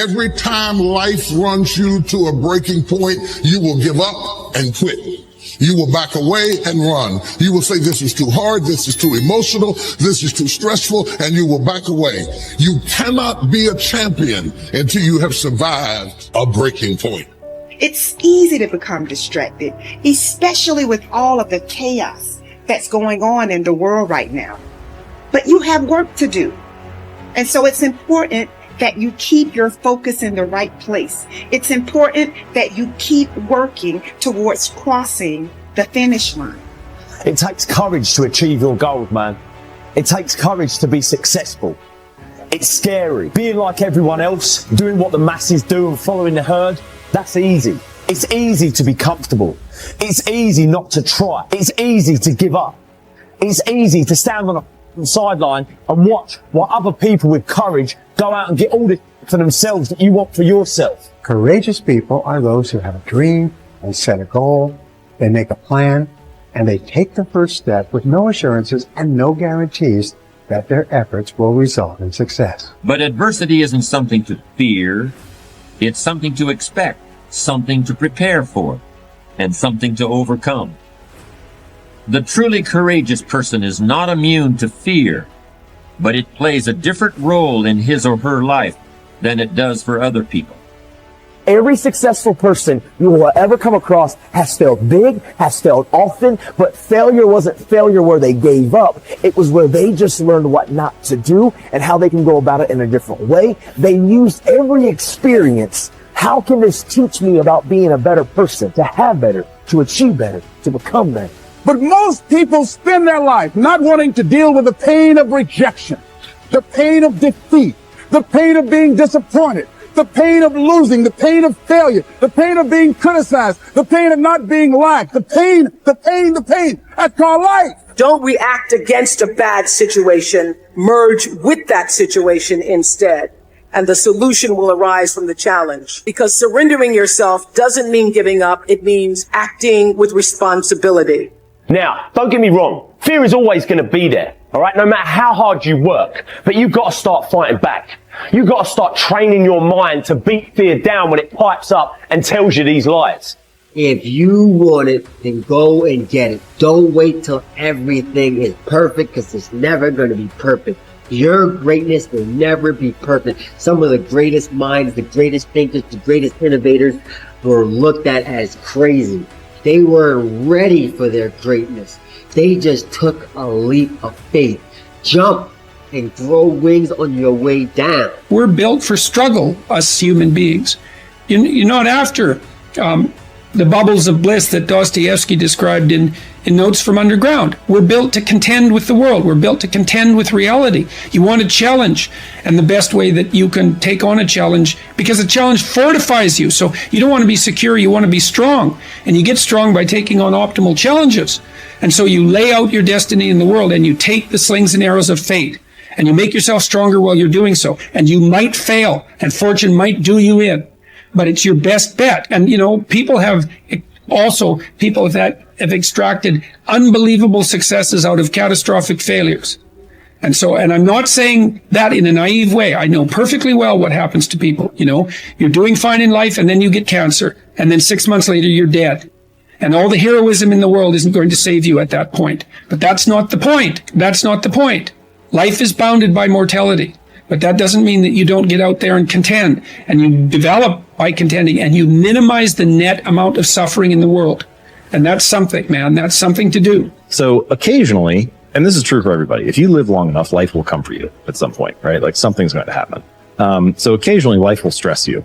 Every time life runs you to a breaking point, you will give up and quit. You will back away and run. You will say, this is too hard, this is too emotional, this is too stressful, and you will back away. You cannot be a champion until you have survived a breaking point. It's easy to become distracted, especially with all of the chaos that's going on in the world right now. But you have work to do. And so it's important that you keep your focus in the right place. It's important that you keep working towards crossing the finish line. It takes courage to achieve your goals, man. It takes courage to be successful. It's scary. Being like everyone else, doing what the masses do and following the herd, that's easy. It's easy to be comfortable. It's easy not to try. It's easy to give up. It's easy to stand on the sideline and watch while other people with courage go out and get all this for themselves that you want for yourself. Courageous people are those who have a dream and set a goal, they make a plan, and they take the first step with no assurances and no guarantees that their efforts will result in success. But adversity isn't something to fear, it's something to expect, something to prepare for, and something to overcome. The truly courageous person is not immune to fear, but it plays a different role in his or her life than it does for other people. Every successful person you will ever come across has failed big, has failed often, but failure wasn't failure where they gave up. It was where they just learned what not to do and how they can go about it in a different way. They used every experience. How can this teach me about being a better person, to have better, to achieve better, to become better? But most people spend their life not wanting to deal with the pain of rejection, the pain of defeat, the pain of being disappointed, the pain of losing, the pain of failure, the pain of being criticized, the pain of not being liked, the pain. That's called life. Don't react against a bad situation. Merge with that situation instead. And the solution will arise from the challenge. Because surrendering yourself doesn't mean giving up. It means acting with responsibility. Now, don't get me wrong. Fear is always going to be there. All right, no matter how hard you work, but you've got to start fighting back. You've got to start training your mind to beat fear down when it pipes up and tells you these lies. If you want it, then go and get it. Don't wait till everything is perfect, because it's never going to be perfect. Your greatness will never be perfect. Some of the greatest minds, the greatest thinkers, the greatest innovators were looked at as crazy. They weren't ready for their greatness. They just took a leap of faith. Jump and grow wings on your way down. We're built for struggle, us human beings. You're not after the bubbles of bliss that Dostoevsky described in Notes from Underground. We're built to contend with the world. We're built to contend with reality. You want a challenge, and the best way that you can take on a challenge, because a challenge fortifies you. So you don't want to be secure, you want to be strong. And you get strong by taking on optimal challenges. And so you lay out your destiny in the world, and you take the slings and arrows of fate, and you make yourself stronger while you're doing so. And you might fail, and fortune might do you in, but it's your best bet. And people that have extracted unbelievable successes out of catastrophic failures. And I'm not saying that in a naive way. I know perfectly well what happens to people. You're doing fine in life, and then you get cancer, and then 6 months later you're dead. And all the heroism in the world isn't going to save you at that point. But that's not the point. That's not the point. Life is bounded by mortality. But that doesn't mean that you don't get out there and contend. And you develop by contending, and you minimize the net amount of suffering in the world. And that's something, man. That's something to do. So occasionally, and this is true for everybody, if you live long enough, life will come for you at some point, right? Like something's going to happen. So occasionally life will stress you.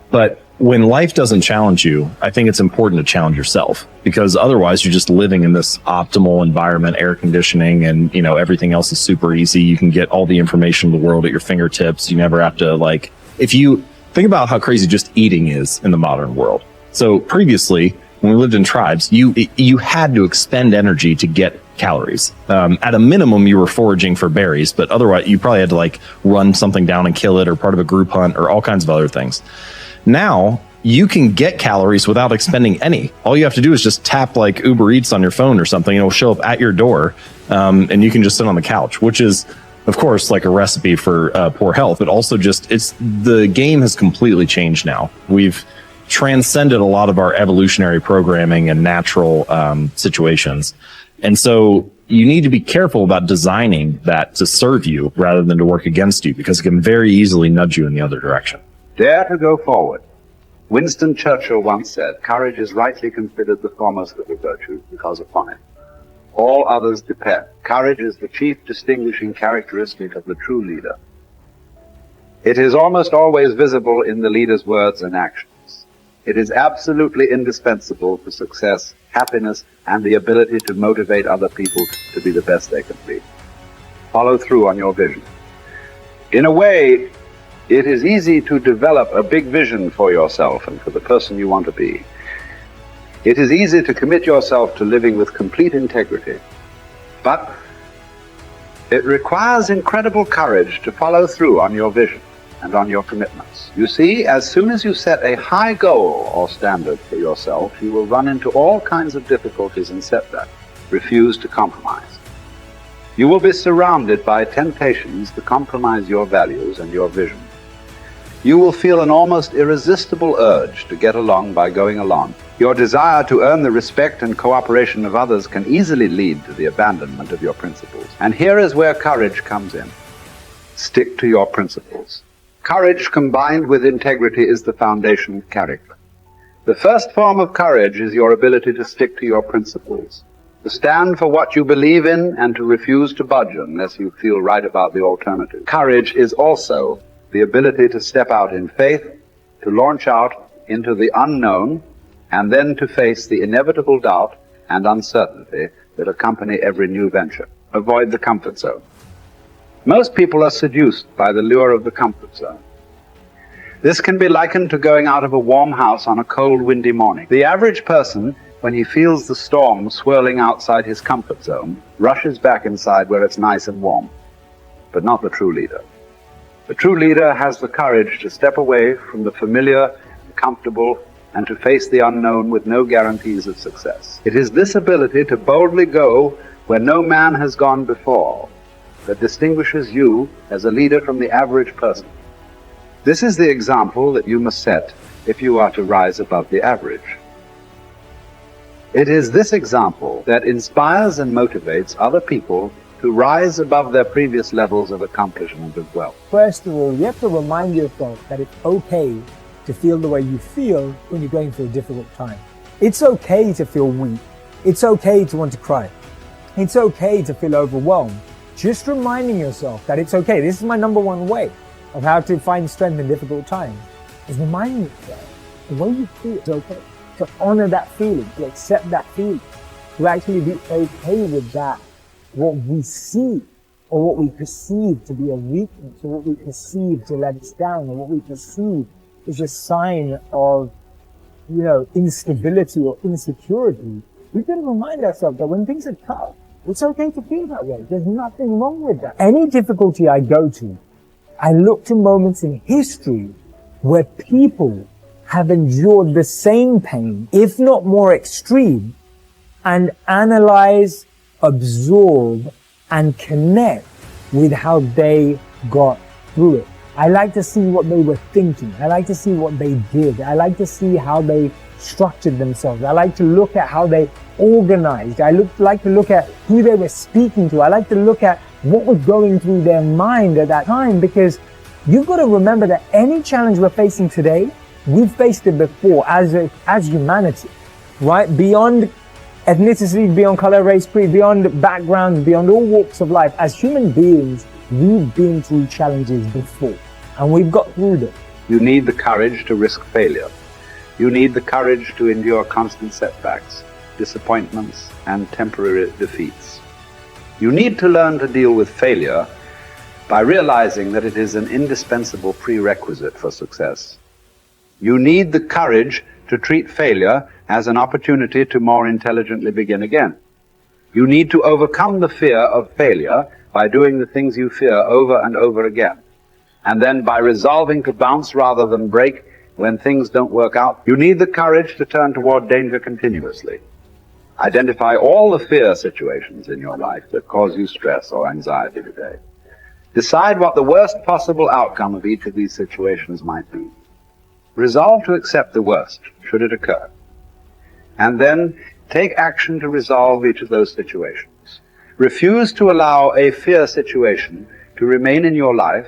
But when life doesn't challenge you, I think it's important to challenge yourself, because otherwise you're just living in this optimal environment, air conditioning, and everything else is super easy. You can get all the information in the world at your fingertips. You never have to if you think about how crazy just eating is in the modern world. So previously, when we lived in tribes, you had to expend energy to get calories. At a minimum, you were foraging for berries, but otherwise you probably had to run something down and kill it, or part of a group hunt, or all kinds of other things. Now you can get calories without expending any. All you have to do is just tap Uber Eats on your phone or something, and it'll show up at your door, and you can just sit on the couch, which is of course, like a recipe for poor health, but also just the game has completely changed now. We've transcended a lot of our evolutionary programming and natural situations. And so you need to be careful about designing that to serve you rather than to work against you, because it can very easily nudge you in the other direction. Dare to go forward. Winston Churchill once said, courage is rightly considered the foremost of the virtues because upon it all others depend. Courage is the chief distinguishing characteristic of the true leader. It is almost always visible in the leader's words and actions. It is absolutely indispensable for success, happiness, and the ability to motivate other people to be the best they can be. Follow through on your vision. In a way, it is easy to develop a big vision for yourself and for the person you want to be. It is easy to commit yourself to living with complete integrity, but it requires incredible courage to follow through on your vision and on your commitments. You see, as soon as you set a high goal or standard for yourself, you will run into all kinds of difficulties and setbacks. Refuse to compromise. You will be surrounded by temptations to compromise your values and your vision. You will feel an almost irresistible urge to get along by going along. Your desire to earn the respect and cooperation of others can easily lead to the abandonment of your principles. And here is where courage comes in. Stick to your principles. Courage combined with integrity is the foundation of character. The first form of courage is your ability to stick to your principles, to stand for what you believe in and to refuse to budge unless you feel right about the alternative. Courage is also the ability to step out in faith, to launch out into the unknown, and then to face the inevitable doubt and uncertainty that accompany every new venture. Avoid the comfort zone. Most people are seduced by the lure of the comfort zone. This can be likened to going out of a warm house on a cold, windy morning. The average person, when he feels the storm swirling outside his comfort zone, rushes back inside where it's nice and warm. But not the true leader. The true leader has the courage to step away from the familiar and comfortable and to face the unknown with no guarantees of success. It is this ability to boldly go where no man has gone before that distinguishes you as a leader from the average person. This is the example that you must set if you are to rise above the average. It is this example that inspires and motivates other people to rise above their previous levels of accomplishment as well. First of all, you have to remind yourself that it's okay to feel the way you feel when you're going through a difficult time. It's okay to feel weak. It's okay to want to cry. It's okay to feel overwhelmed. Just reminding yourself that it's okay. This is my number one way of how to find strength in difficult times, is reminding yourself the way you feel is okay. To honor that feeling, to accept that feeling, to actually be okay with that, what we see or what we perceive to be a weakness, or what we perceive to let us down, or what we perceive is a sign of, instability or insecurity. We've got to remind ourselves that when things are tough, it's okay to feel that way. There's nothing wrong with that. Any difficulty I go to, I look to moments in history where people have endured the same pain, if not more extreme, and analyze, absorb, and connect with how they got through it. I like to see what they were thinking. I like to see what they did. I like to see how they structured themselves. I like to look at how they organized. I like to look at who they were speaking to. I like to look at what was going through their mind at that time, because you've got to remember that any challenge we're facing today, we've faced it before as humanity, right? Beyond ethnicity, beyond color, race, creed, beyond backgrounds, beyond all walks of life, as human beings, we've been through challenges before, and we've got through them. You need the courage to risk failure. You need the courage to endure constant setbacks, disappointments, and temporary defeats. You need to learn to deal with failure by realizing that it is an indispensable prerequisite for success. You need the courage to treat failure as an opportunity to more intelligently begin again. You need to overcome the fear of failure by doing the things you fear over and over again. And then by resolving to bounce rather than break when things don't work out. You need the courage to turn toward danger continuously. Identify all the fear situations in your life that cause you stress or anxiety today. Decide what the worst possible outcome of each of these situations might be. Resolve to accept the worst, should it occur. And then take action to resolve each of those situations. Refuse to allow a fear situation to remain in your life,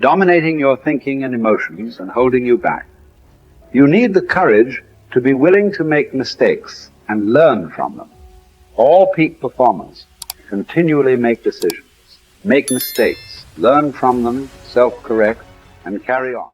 dominating your thinking and emotions and holding you back. You need the courage to be willing to make mistakes and learn from them. All peak performers continually make decisions, make mistakes, learn from them, self-correct, and carry on.